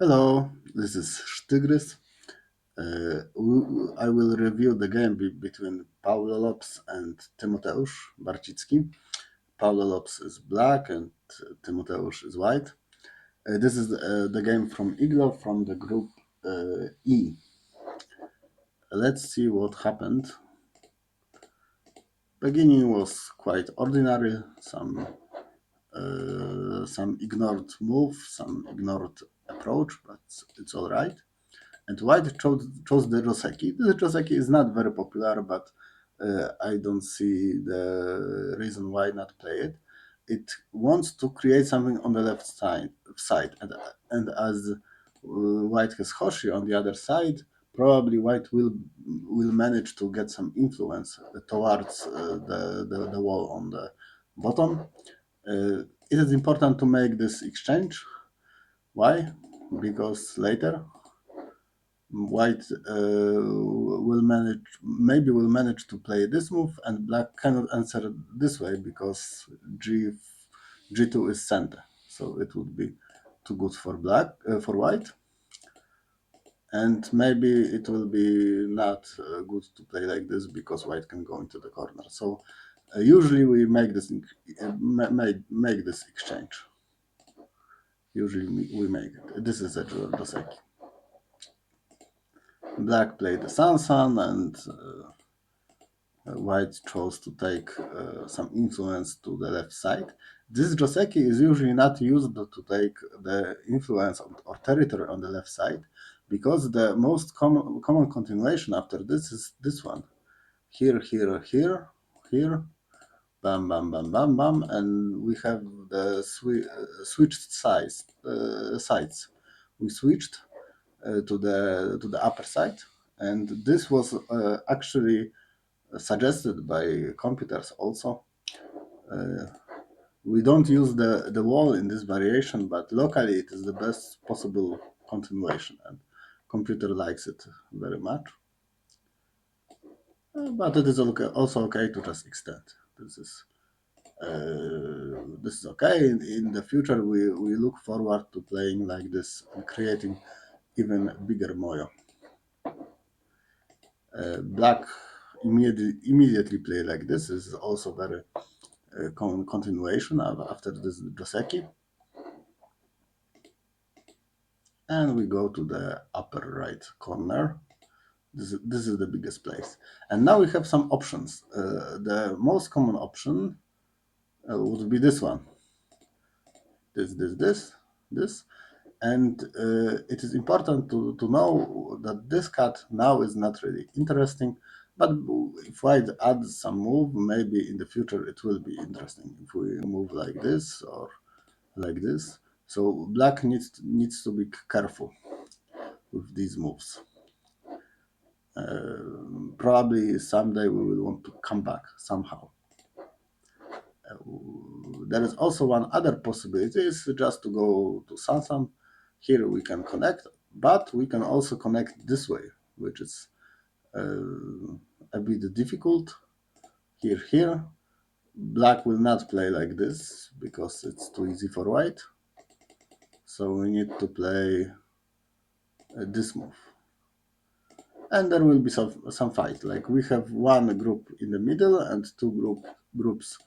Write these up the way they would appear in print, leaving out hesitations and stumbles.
Hello, this is Sztygrys. I will review the game between paulolops and Tymoteusz Barcicki. Paulolops is black and Tymoteusz is white. This is the game from IGLO from the group E. Let's see what happened. Beginning was quite ordinary, some ignored move, some ignored approach, but it's all right. And white chose the Joseki. The Joseki is not very popular, but I don't see the reason why not play it. It wants to create something on the left side, and as white has Hoshi on the other side, probably white will manage to get some influence towards the wall on the bottom. It is important to make this exchange. Why? Because later white will manage to play this move, and black cannot answer this way because g2 is center, so it would be too good for white, and maybe it will be not good to play like this because white can go into the corner. So usually we make this make this exchange. Usually we make it. This is a Joseki. Black played the Sansan, and white chose to take some influence to the left side. This Joseki is usually not used to take the influence or territory on the left side, because the most common continuation after this is this one. Here, here, here, here, bam, bam, bam, bam, bam, and we have the switched sides. We switched to the upper side, and this was actually suggested by computers also. We don't use the wall in this variation, but locally it is the best possible continuation, and computer likes it very much. But it is also okay to just extend. This is okay. In the future, we look forward to playing like this and creating even bigger moyo. Black immediately play like this. This is also very continuation after this Joseki. And we go to the upper right corner. This is the biggest place. And now we have some options. The most common option would be this one. This. And it is important to know that this cut now is not really interesting, but if white adds some move, maybe in the future it will be interesting if we move like this or like this. So black needs to be careful with these moves. Probably someday we will want to come back somehow. There is also one other possibility, is just to go to Sansan. Here we can connect, but we can also connect this way, which is a bit difficult. Here. Black will not play like this because it's too easy for white. So we need to play this move. And there will be some fight. Like we have one group in the middle and two groups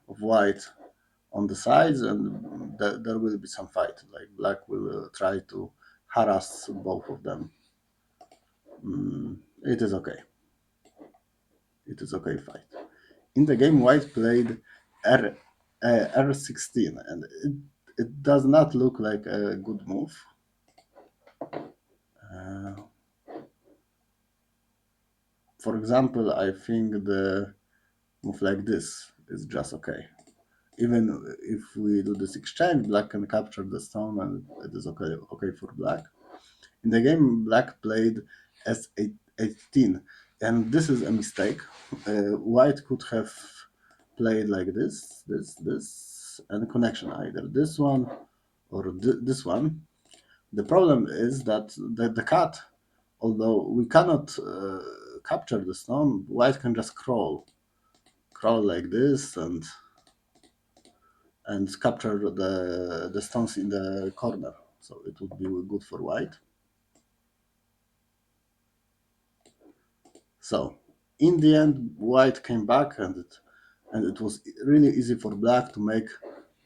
of white on the sides, and there will be some fight. Like black will try to harass both of them. It is okay. It is okay fight. In the game, white played R16, and it does not look like a good move. For example, I think the move like this is just okay. Even if we do this exchange, black can capture the stone, and it is okay for black. In the game, black played S18, and this is a mistake. White could have played like this, and connection, either this one or this one. The problem is that the cut, although we cannot capture the stone, white can just crawl like this and capture the stones in the corner. so it would be good for white. So in the end, white came back, and it was really easy for black to make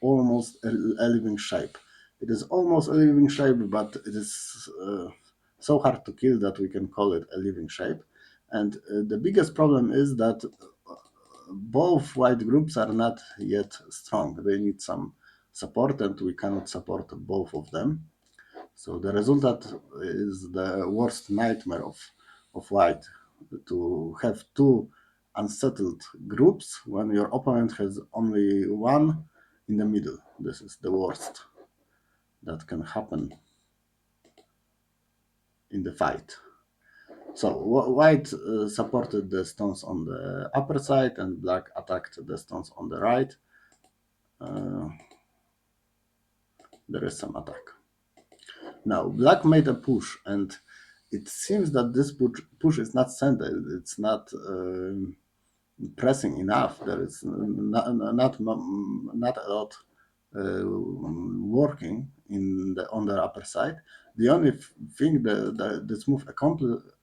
almost a living shape. It is almost a living shape, but it is so hard to kill that we can call it a living shape. And the biggest problem is that both white groups are not yet strong. They need some support, and we cannot support both of them. So the result is the worst nightmare of white, to have two unsettled groups when your opponent has only one in the middle. This is the worst that can happen in the fight. So white supported the stones on the upper side, and black attacked the stones on the right. There is some attack. Now black made a push, and it seems that this push is not centered. It's not pressing enough. There is not a lot working on the upper side. The only thing that this move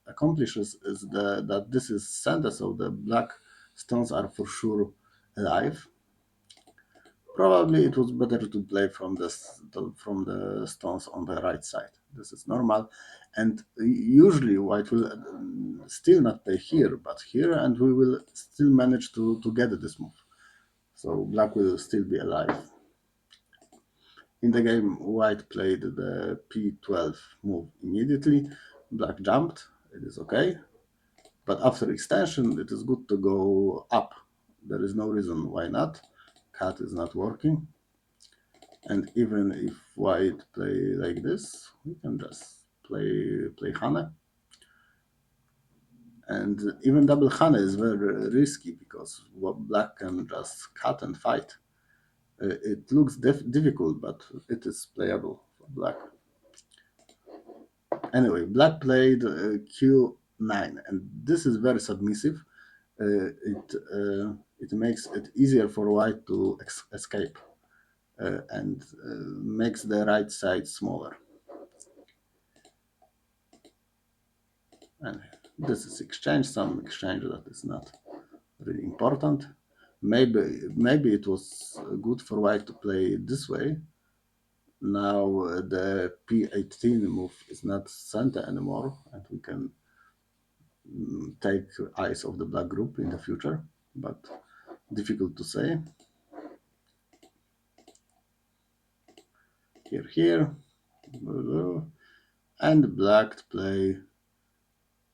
accomplishes is that this is center, so the black stones are for sure alive. Probably it was better to play from the stones on the right side. This is normal, and usually white will still not play here, but here, and we will still manage to get this move. So black will still be alive. In the game, white played the p12 move immediately. Black jumped. It is okay, but after extension, it is good to go up. There is no reason why not. Cat is not working. And even if white play like this, we can just play Hane. And even double Hane is very risky, because black can just cut and fight. It looks difficult, but it is playable for black. Anyway, black played q9, and this is very submissive. It makes it easier for white to escape, and makes the right side smaller. And this is some exchange that is not really important. Maybe it was good for white to play this way. Now the p18 move is not center anymore, and we can take eyes of the black group in the future, but difficult to say. Here, and black play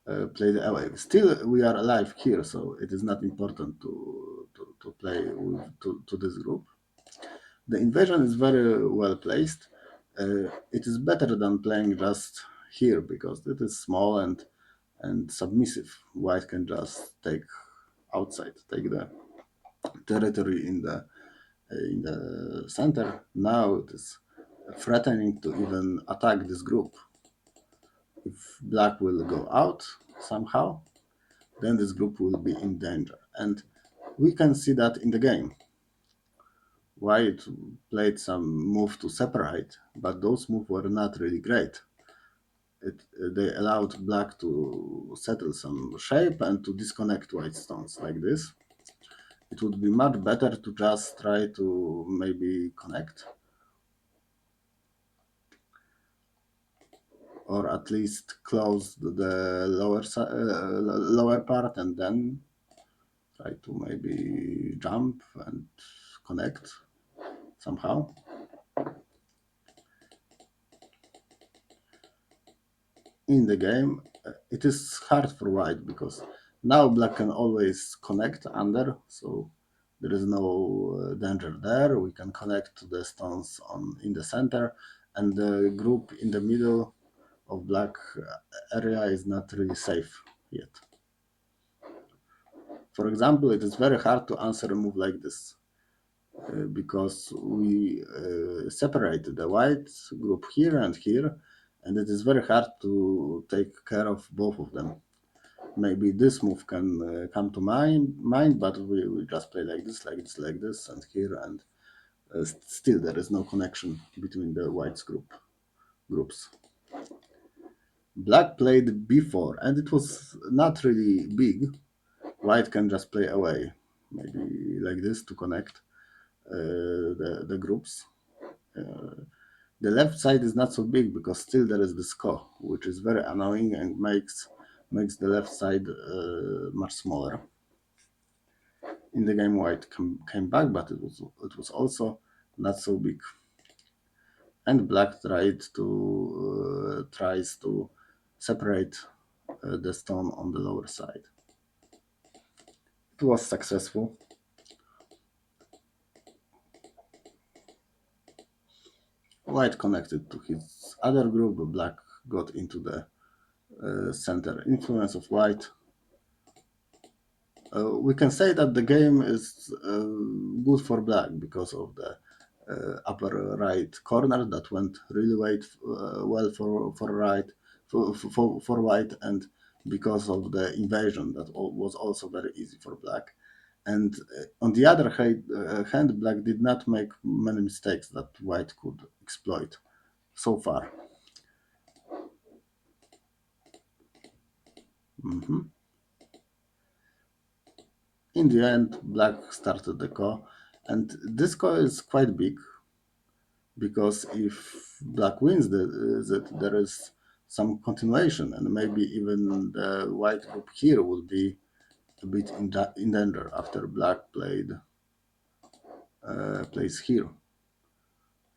the away. Still, we are alive here, so it is not important to play to this group. The invasion is very well placed. It is better than playing just here, because it is small and submissive. White can just take outside, take the territory in the center. Now it is threatening to even attack this group. If black will go out somehow, then this group will be in danger. And we can see that in the game. White played some move to separate, but those moves were not really great. They allowed black to settle some shape and to disconnect white stones like this. It would be much better to just try to maybe connect, or at least close the lower part, and then try to maybe jump and connect somehow. In the game, it is hard for white, because now black can always connect under, so there is no danger there. We can connect to the stones in the center, and the group in the middle of black area is not really safe yet. For example, it is very hard to answer a move like this, because we separated the white group here and here, and it is very hard to take care of both of them. Maybe this move can come to mind, but we just play like this, and here, and still there is no connection between the whites group. groups. Black played b4, and it was not really big. White can just play away, maybe like this to connect the groups. The left side is not so big because still there is the score, which is very annoying and makes the left side much smaller. In the game, white came back, but it was also not so big. And black tries to separate the stone on the lower side. It was successful. White connected to his other group, black got into the center influence of white. We can say that the game is good for black because of the upper right corner that went really well for right for white, and because of the invasion that was also very easy for black. And on the other hand, black did not make many mistakes that white could exploit so far. Mhm. In the end, black started the core, and this core is quite big because if black wins that there is some continuation, and maybe even the white group here will be a bit in danger after black plays here.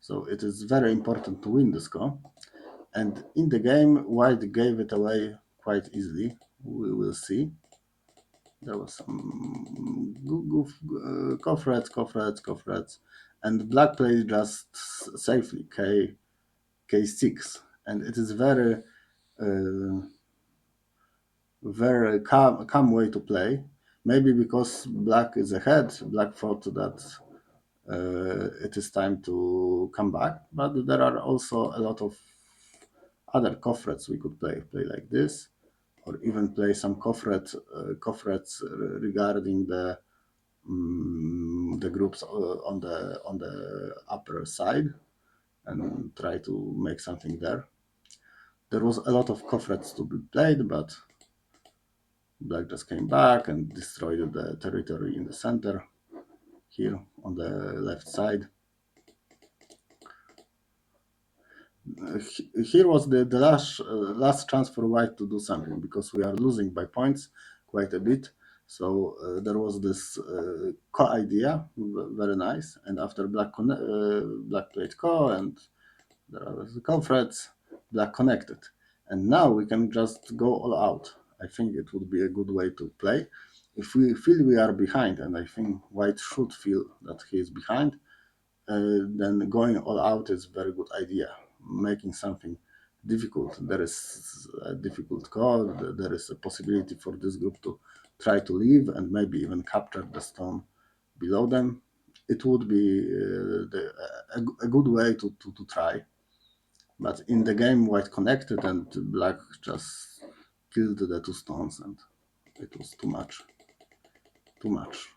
So it is very important to win the score. And in the game, white gave it away quite easily. We will see. There was some Kofrets, and black played just safely k6, and it is uh, very calm way to play. Maybe because black is ahead, black thought that it is time to come back, but there are also a lot of other Kofrets we could play like this, or even play some Kofrets regarding the groups on the upper side and try to make something there. There was a lot of Kofrets to be played, but black just came back and destroyed the territory in the center here on the left side. Here was the last chance for white to do something because we are losing by points quite a bit. So there was this co idea, very nice. And after black played co, and there was the conference, black connected. And now we can just go all out. I think it would be a good way to play. If we feel we are behind, and I think white should feel that he is behind, then going all out is a very good idea. Making something difficult. There is a difficult code. There is a possibility for this group to try to leave and maybe even capture the stone below them. It would be a good way to try. But in the game, white connected and black just killed the two stones, and it was too much. Too much.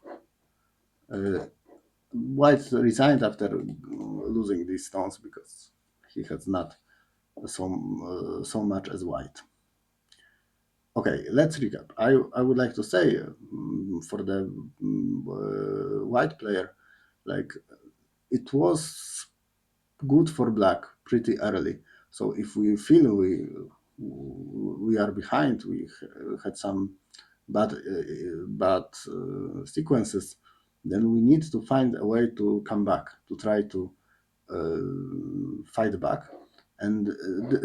White resigned after losing these stones because he has not so much as white. Okay, let's recap. I would like to say for the white player, like it was good for black pretty early. So if we feel we are behind, we had some bad sequences, then we need to find a way to come back, to try to fight back. And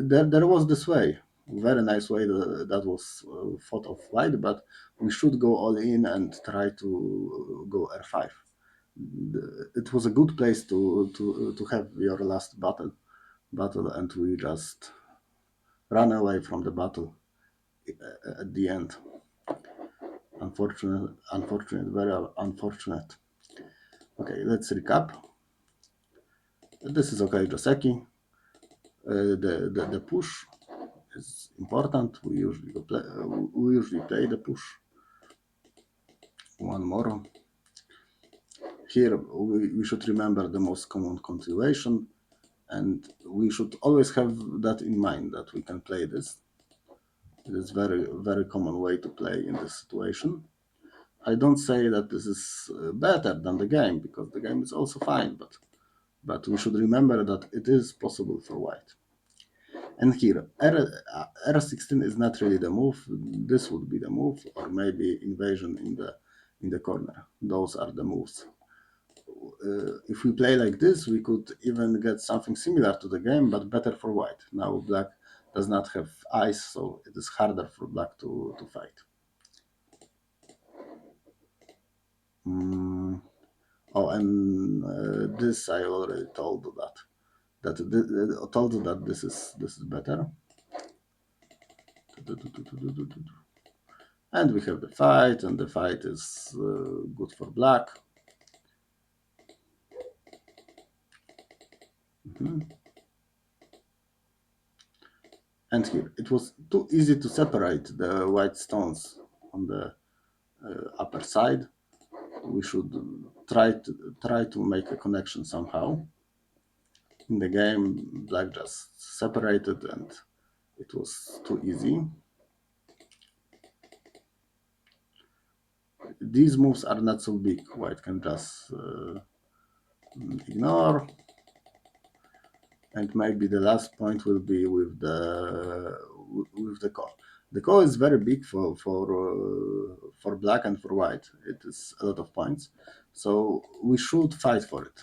there was this way, very nice way that was thought of white, but we should go all in and try to go r5. It was a good place to have your last battle, and we just ran away from the battle at the end. Unfortunate, very unfortunate. Okay, let's recap. This is okay, Joseki. The push is important. We usually play the push. One more. Here we should remember the most common continuation, And we should always have that in mind, that we can play this. It is very, very common way to play in this situation. I don't say that this is better than the game, because the game is also fine, but we should remember that it is possible for white. And here, R16 is not really the move. This would be the move, or maybe invasion in the corner. Those are the moves. If we play like this, we could even get something similar to the game, but better for white. Now black does not have eyes, so it is harder for black to fight. Oh, and this I already told that this is better. And we have the fight, and the fight is good for black. And here, it was too easy to separate the white stones on the upper side. We should try to make a connection somehow. In the game, black just separated, and it was too easy. These moves are not so big. White can just ignore. And maybe the last point will be with the core. The core is very big for black and for white. It is a lot of points, so we should fight for it.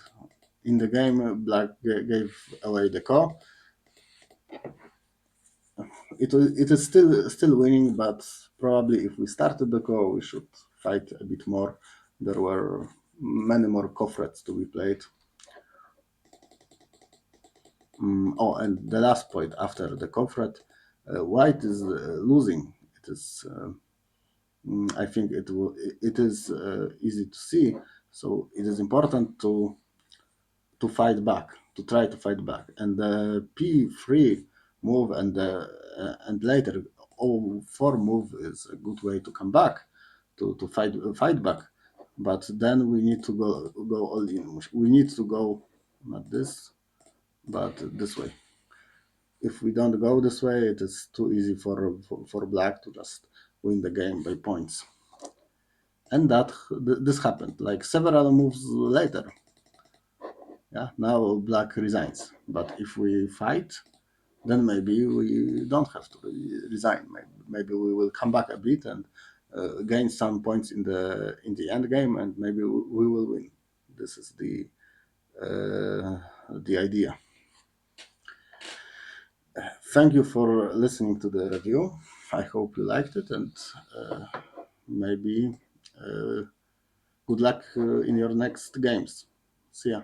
In the game, black gave away the core. It is still winning, but probably if we started the core, we should fight a bit more. There were many more core threats to be played. Oh, and the last point after the core threat, white is losing. It is. I think it is easy to see. So it is important to fight back, to try to fight back. And the P3 move and later O4 move is a good way to come back, to fight back. But then we need to go all in. We need to go not this, but this way. If we don't go this way, it is too easy for black to just win the game by points. And this happened like several moves later. Yeah, now black resigns. But if we fight, then maybe we don't have to resign. Maybe we will come back a bit and gain some points in the end game, and maybe we will win. This is the idea. Thank you for listening to the review. I hope you liked it, and maybe good luck in your next games. See ya.